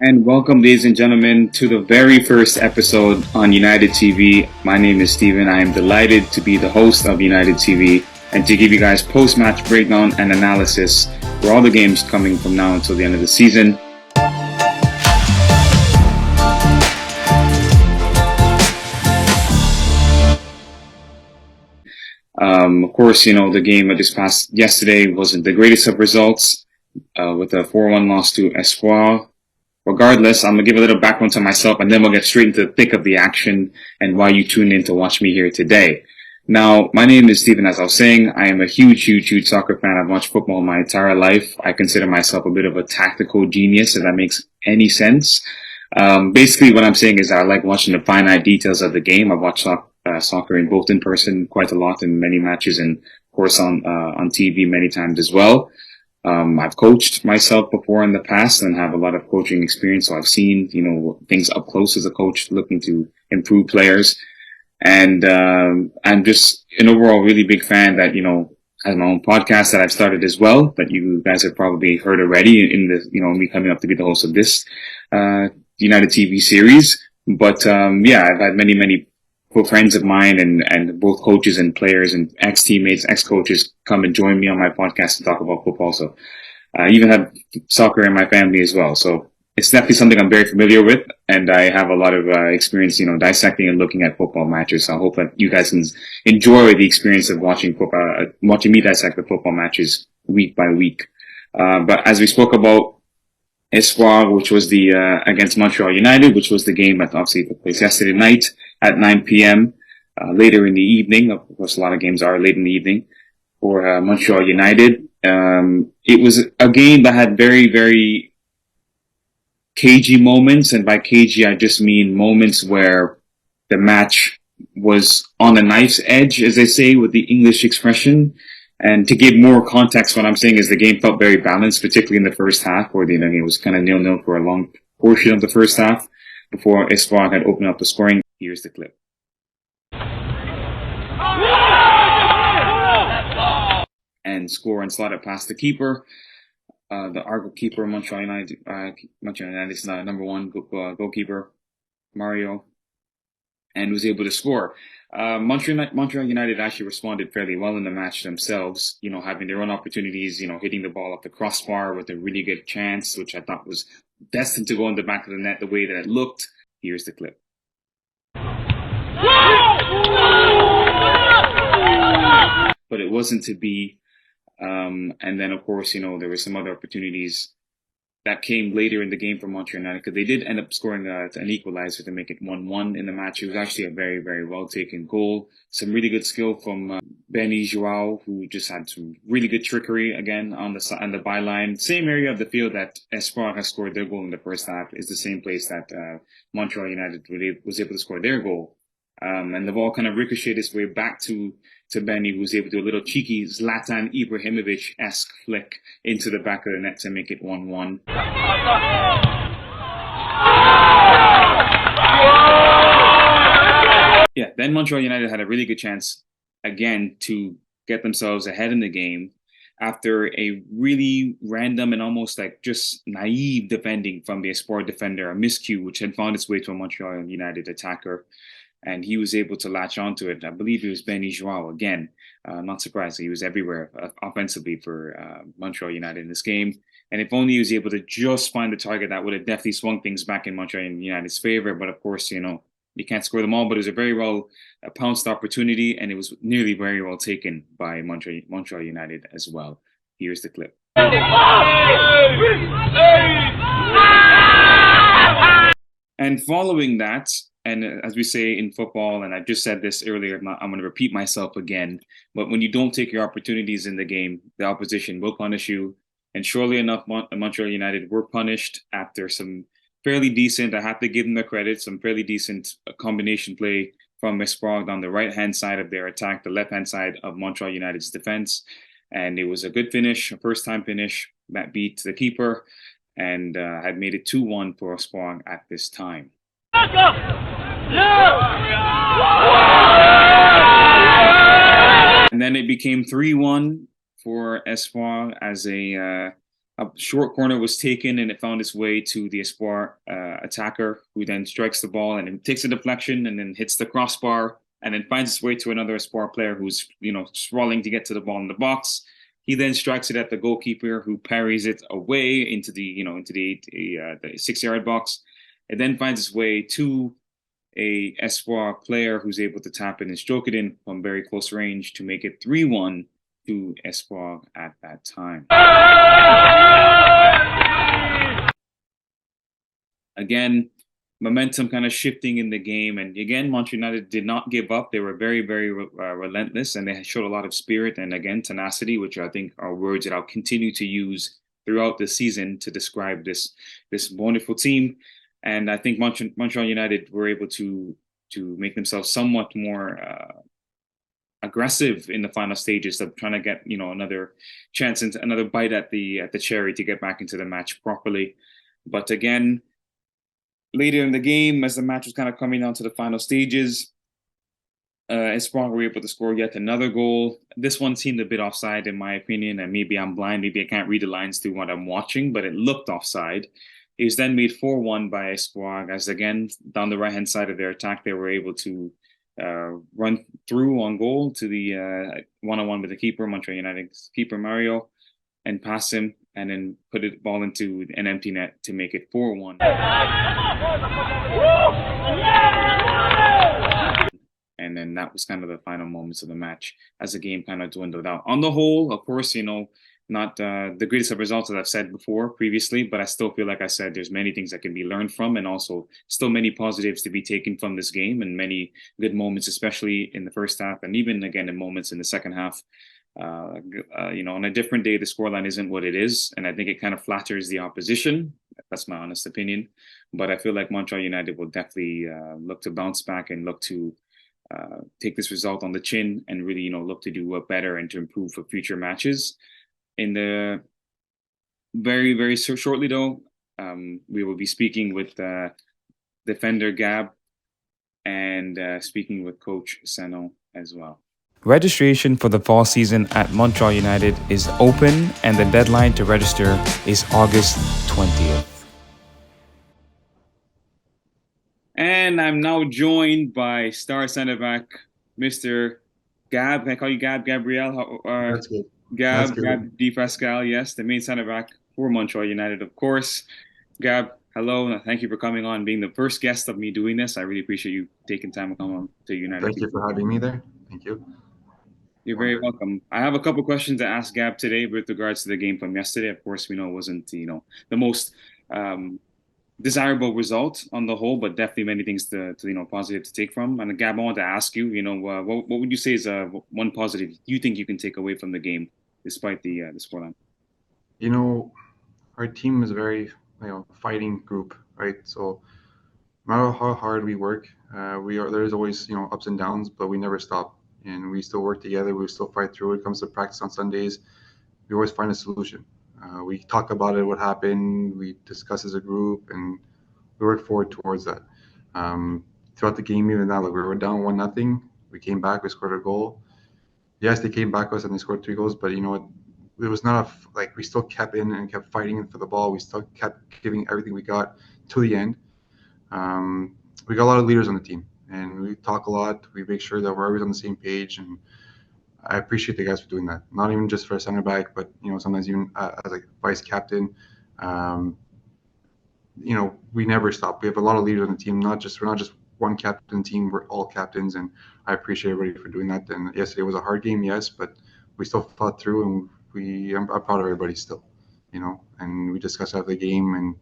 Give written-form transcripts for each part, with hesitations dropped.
And welcome, ladies and gentlemen, to the very first episode on United TV. My name is Steven. I am delighted to be the host of United TV and to give you guys post-match breakdown and analysis for all the games coming from now until the end of the season. Of course, the game that just passed yesterday wasn't the greatest of results with a 4-1 loss to Espoir. Regardless, I'm going to give a little background to myself and then we'll get straight into the thick of the action and why you tuned in to watch me here today. Now, my name is Steven, as I was saying. I am a huge soccer fan. I've watched football my entire life. I consider myself a bit of a tactical genius, if that makes any sense. Basically, what I'm saying is I like watching the finite details of the game. I've watched soccer in both in person quite a lot in many matches and, of course, on TV many times as well. I've coached myself before in the past and have a lot of coaching experience. So I've seen, things up close as a coach looking to improve players. And, I'm just an overall really big fan that, has my own podcast that I've started as well, that you guys have probably heard already in the, me coming up to be the host of this, United TV series. But, I've had many friends of mine and both coaches and players and ex-teammates, ex-coaches come and join me on my podcast to talk about football. So I even have soccer in my family as well. So it's definitely something I'm very familiar with. And I have a lot of experience, dissecting and looking at football matches. So I hope that you guys can enjoy the experience of watching me dissect the football matches week by week. But as we spoke about Espoir, which was the against Montreal United, which was the game that obviously took place yesterday night at 9 p.m. Later in the evening. Of course, a lot of games are late in the evening for Montreal United. It was a game that had very cagey moments, and by cagey I just mean moments where the match was on a knife's edge, as they say with the English expression. And to give more context, what I'm saying is the game felt very balanced, particularly in the first half, where it was kind of 0-0 for a long portion of the first half before Espoir had opened up the scoring. Here's the clip. And score and slot it past the keeper. The Argo keeper, Montreal United is number one goalkeeper, Mario, and was able to score. Montreal United actually responded fairly well in the match themselves, having their own opportunities, hitting the ball off the crossbar with a really good chance, which I thought was destined to go in the back of the net the way that it looked. Here's the clip. But it wasn't to be. And then, of course, there were some other opportunities that came later in the game for Montreal United, because they did end up scoring an equalizer to make it 1-1 in the match. It was actually a very well taken goal. Some really good skill from Benny Joao, who just had some really good trickery again on the byline. Same area of the field that Espoir has scored their goal in the first half is the same place that Montreal United was able to score their goal. And the ball kind of ricocheted its way back to Benny, who was able to do a little cheeky Zlatan Ibrahimovic-esque flick into the back of the net to make it 1-1. Yeah, then Montreal United had a really good chance again to get themselves ahead in the game after a really random and almost like just naive defending from the Espoir defender, a miscue which had found its way to a Montreal United attacker. And he was able to latch onto it. I believe it was Benny Joao again. Not surprised, he was everywhere offensively for Montreal United in this game. And if only he was able to just find the target, that would have definitely swung things back in Montreal United's favor. But of course, you can't score them all. But it was a very well pounced opportunity, and it was nearly very well taken by Montreal United as well. Here's the clip. And following that, and as we say in football, and I just said this earlier, I'm going to repeat myself again, but when you don't take your opportunities in the game, the opposition will punish you. And surely enough, Montreal United were punished after some fairly decent, I have to give them the credit, some fairly decent combination play from Espoir on the right-hand side of their attack, the left-hand side of Montreal United's defense. And it was a good finish, a first-time finish that beat the keeper and had made it 2-1 for Espoir at this time. And then it became 3-1 for Espoir as a A short corner was taken and it found its way to the Espoir attacker, who then strikes the ball and it takes a deflection and then hits the crossbar and then finds its way to another Espoir player who's sprawling to get to the ball in the box. He then strikes it at the goalkeeper, who parries it away into the 6 yard box. It then finds its way to a Espoir player who's able to tap it and stroke it in from very close range to make it 3-1 to Espoir at that time. Again, momentum kind of shifting in the game, and again, Montreal United did not give up. They were very, very relentless, and they showed a lot of spirit and again tenacity, which I think are words that I'll continue to use throughout the season to describe this wonderful team. And I think Montreal United were able to make themselves somewhat more aggressive in the final stages of trying to get another chance and another bite at the cherry to get back into the match properly. But again, later in the game, as the match was kind of coming down to the final stages, Espoir were able to score yet another goal. This one seemed a bit offside in my opinion, and maybe I'm blind, maybe I can't read the lines through what I'm watching, but it looked offside. It was then made 4-1 by Espoir, as again, down the right-hand side of their attack, they were able to run through on goal to the one-on-one with the keeper, Montreal United's keeper Mario, and pass him, and then put the ball into an empty net to make it 4-1. And then that was kind of the final moments of the match as the game kind of dwindled out. On the whole, of course, not the greatest of results, as I've said before previously, but I still feel like I said there's many things that can be learned from, and also still many positives to be taken from this game, and many good moments, especially in the first half, and even again in moments in the second half. On a different day, the scoreline isn't what it is, and I think it kind of flatters the opposition. That's my honest opinion. But I feel like Montreal United will definitely look to bounce back and look to take this result on the chin and really, look to do better and to improve for future matches. In the very, very shortly, though, we will be speaking with defender Gab and speaking with Coach Sano as well. Registration for the fall season at Montreal United is open, and the deadline to register is August 20th. And I'm now joined by star center back, Mr. Gab. Can I call you Gab? Gabriel? That's good. Gab Di Pascal, yes, the main center back for Montreal United, of course. Gab, hello. Thank you for coming on, being the first guest of me doing this. I really appreciate you taking time to come on to United. Thank you for having me there. Thank you. You're very welcome. I have a couple questions to ask Gab today with regards to the game from yesterday. Of course, we know it wasn't, the most desirable result on the whole, but definitely many things to positive to take from. And Gab, I want to ask you, what would you say is one positive you think you can take away from the game, despite the scoreline? Our team is a very fighting group, right? So no matter how hard we work, there's always ups and downs, but we never stop, and we still work together. We still fight through. It comes to practice on Sundays, we always find a solution. We talk about it, what happened, we discuss as a group, and we work forward towards that. Throughout the game, even now, we were down 1-0. We came back, we scored a goal. Yes, they came back us and they scored 3 goals, but it was not we still kept in and kept fighting for the ball. We still kept giving everything we got to the end. We got a lot of leaders on the team, and we talk a lot. We make sure that we're always on the same page, and I appreciate the guys for doing that. Not even just for a center back, but sometimes even as a vice captain. We never stop. We have a lot of leaders on the team. We're not just one captain team. We're all captains, and I appreciate everybody for doing that. And yesterday was a hard game, yes, but we still fought through, and I'm proud of everybody still. And we discuss after the game, and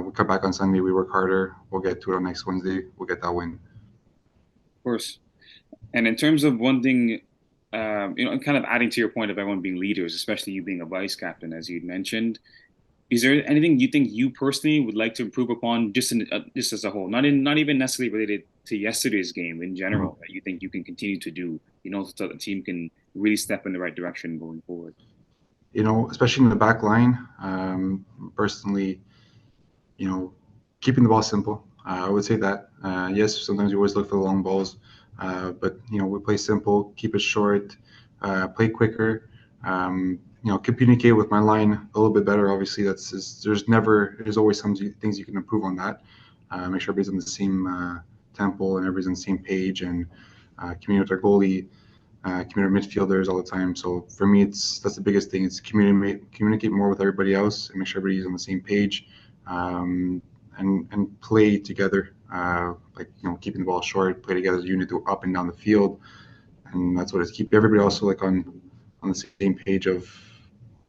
we come back on Sunday. We work harder. We'll get to it on next Wednesday. We'll get that win. Of course. And in terms of one thing, kind of adding to your point of everyone being leaders, especially you being a vice captain, as you'd mentioned, is there anything you think you personally would like to improve upon, just as a whole, not even necessarily related to yesterday's game in general, that you think you can continue to do, so the team can really step in the right direction going forward? Especially in the back line, personally, keeping the ball simple. I would say that. Yes, sometimes we always look for the long balls, but we play simple, keep it short, play quicker. communicate with my line a little bit better. Obviously, there's always some things you can improve on that. Make sure everybody's on the same tempo and everybody's on the same page, and communicate with our goalie, communicate with midfielders all the time. So for me, that's the biggest thing. It's communicate more with everybody else and make sure everybody's on the same page, and play together. Like keeping the ball short, play together as a unit up and down the field, and that's what it's keep everybody also like on the same page of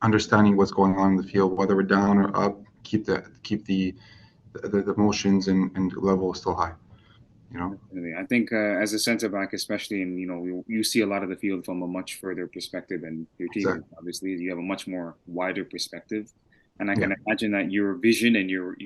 understanding what's going on in the field, whether we're down or up. Keep the emotions and level still high. Definitely. I think as a center back, especially, and you see a lot of the field from a much further perspective than your team. Exactly. Obviously, you have a much more wider perspective, and I Yeah. can imagine that your vision and your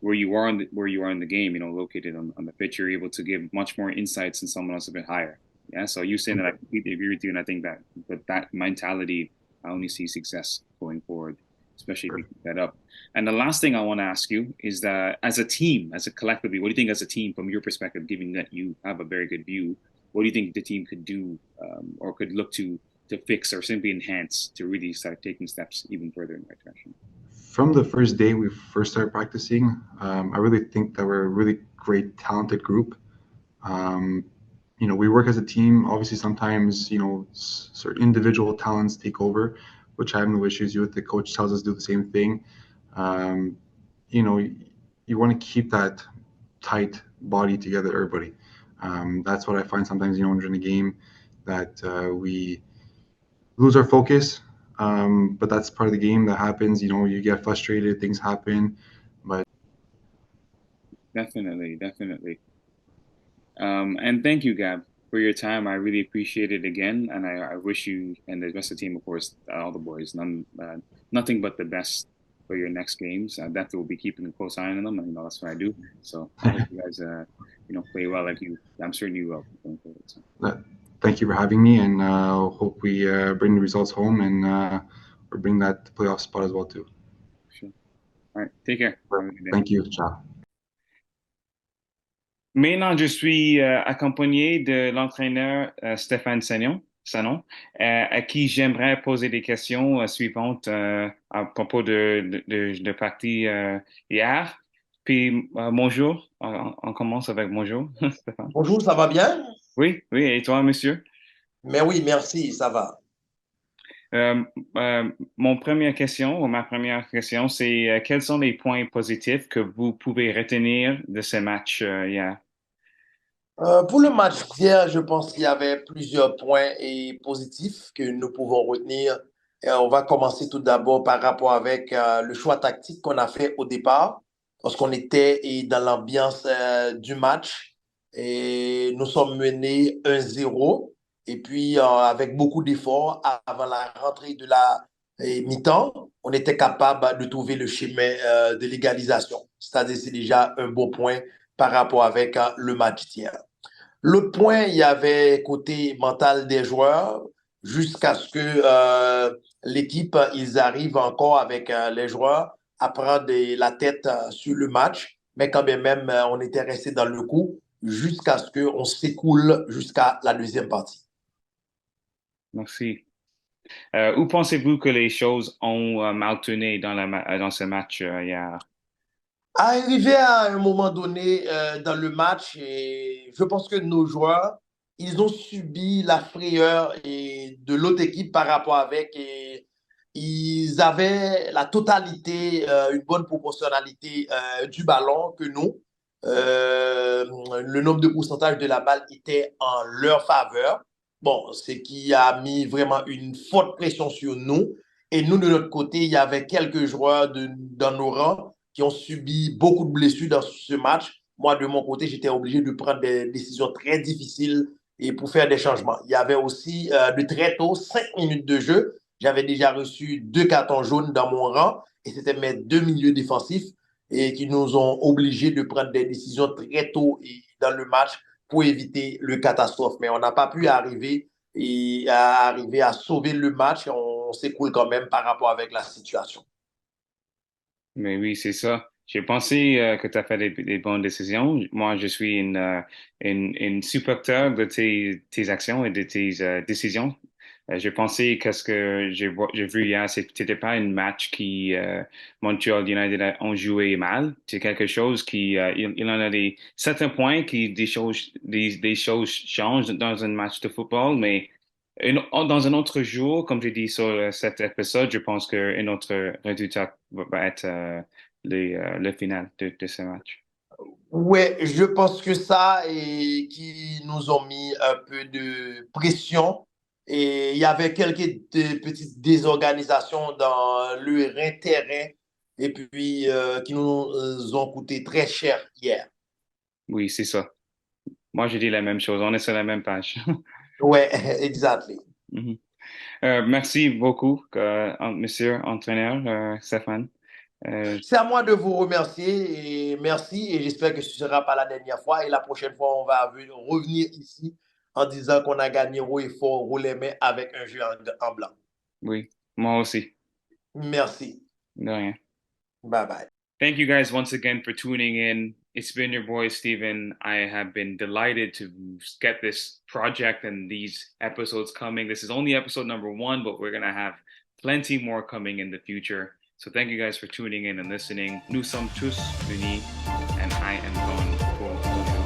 where you are where you are in the game, located on the pitch, you're able to give much more insights than someone else a bit higher. Yeah. So you saying that, I completely agree with you, and I think that that mentality, I only see success going forward, especially if you keep that up. And the last thing I want to ask you is that as a team, as a collectively, what do you think as a team, from your perspective, given that you have a very good view, what do you think the team could do, or could look to fix or simply enhance to really start taking steps even further in the right direction? From the first day we first started practicing, I really think that we're a really great, talented group. Um, we work as a team. Obviously, sometimes certain individual talents take over, which I have no issues with. The coach tells us to do the same thing. Um, you know, you want to keep that tight body together, everybody. That's what I find sometimes, during the game, that we lose our focus. But that's part of the game that happens. You get frustrated, things happen. But Definitely, definitely. And thank you, Gab, for your time. I really appreciate it again, and I wish you and the rest of the team, of course, all the boys, nothing but the best for your next games. I definitely will be keeping a close eye on them, and that's what I do. So I hope you guys, play well like you. I'm certain you will going forward. So, thank you for having me, and hope we bring the results home and or bring that playoff spot as well too. sure. All right, take care. Have a good day. Thank you. Ciao. Maintenant, je suis accompagné de l'entraîneur Stéphane Sanon, à qui j'aimerais poser des questions suivantes à propos de partie hier. Puis, bonjour. On commence avec bonjour, Stéphane. Bonjour, ça va bien? Oui, oui. Et toi, monsieur? Mais oui, merci, ça va. Euh, mon première question, ou ma première question, c'est quels sont les points positifs que vous pouvez retenir de ce match hier? Pour le match d'hier, je pense qu'il y avait plusieurs points et positifs que nous pouvons retenir. Et on va commencer tout d'abord par rapport avec le choix tactique qu'on a fait au départ, lorsqu'on était dans l'ambiance du match. Et nous sommes menés 1-0. Et puis, avec beaucoup d'efforts, avant la rentrée de la mi-temps, on était capable de trouver le chemin de l'égalisation. C'est-à-dire, c'est déjà un beau point par rapport avec le match d'hier. L'autre point, il y avait côté mental des joueurs, jusqu'à ce que l'équipe, ils arrivent encore avec les joueurs à prendre la tête sur le match. Mais quand même, on était resté dans le coup jusqu'à ce qu'on s'écoule jusqu'à la deuxième partie. Merci. Où pensez-vous que les choses ont mal tourné dans ce match hier? Arrivé à un moment donné dans le match, et je pense que nos joueurs, ils ont subi la frayeur de l'autre équipe par rapport avec. Et ils avaient la totalité, une bonne proportionnalité du ballon que nous. Le nombre de pourcentage de la balle était en leur faveur. Bon, ce qui a mis vraiment une forte pression sur nous. Et nous, de notre côté, il y avait quelques joueurs dans nos rangs qui ont subi beaucoup de blessures dans ce match. Moi, de mon côté, j'étais obligé de prendre des décisions très difficiles et pour faire des changements. Il y avait aussi de très tôt, 5 minutes de jeu. J'avais déjà reçu 2 cartons jaunes dans mon rang et c'était mes 2 milieux défensifs et qui nous ont obligés de prendre des décisions très tôt dans le match pour éviter le catastrophe. Mais on n'a pas pu arriver à sauver le match. On s'écoule quand même par rapport avec la situation. Mais oui, c'est ça. J'ai pensé que tu as fait des bonnes décisions. Moi, je suis une supporter de tes actions et de tes décisions. J'ai pensé qu'est-ce que j'ai vu hier, c'était pas un match qui Montreal United ont joué mal. C'est quelque chose qui il en a des certains points qui des choses changent dans un match de football, mais dans un autre jour, comme j'ai dit sur cet épisode, je pense qu'un autre résultat va être le final de ce match. Ouais, je pense que ça et qui nous ont mis un peu de pression et il y avait petites désorganisations dans leur intérêt et puis qui nous ont coûté très cher hier. Oui, c'est ça. Moi, j'ai dit la même chose. On est sur la même page. Ouais, exactly. Mhm. Merci beaucoup, monsieur entraîneur Stéphane. Euh, C'est à moi de vous remercier et merci et j'espère que ce ne sera pas la dernière fois et la prochaine fois on va revenir ici en disant qu'on a gagné haut et fort, haut les mains avec un jeu en blanc. oui, moi aussi. Merci. De rien. Bye bye. Thank you guys once again for tuning in. It's been your boy Steven. I have been delighted to get this project and these episodes coming. This is only episode number 1, but we're gonna have plenty more coming in the future. So thank you guys for tuning in and listening. Nous sommes tous unis, and I am gone. Cool.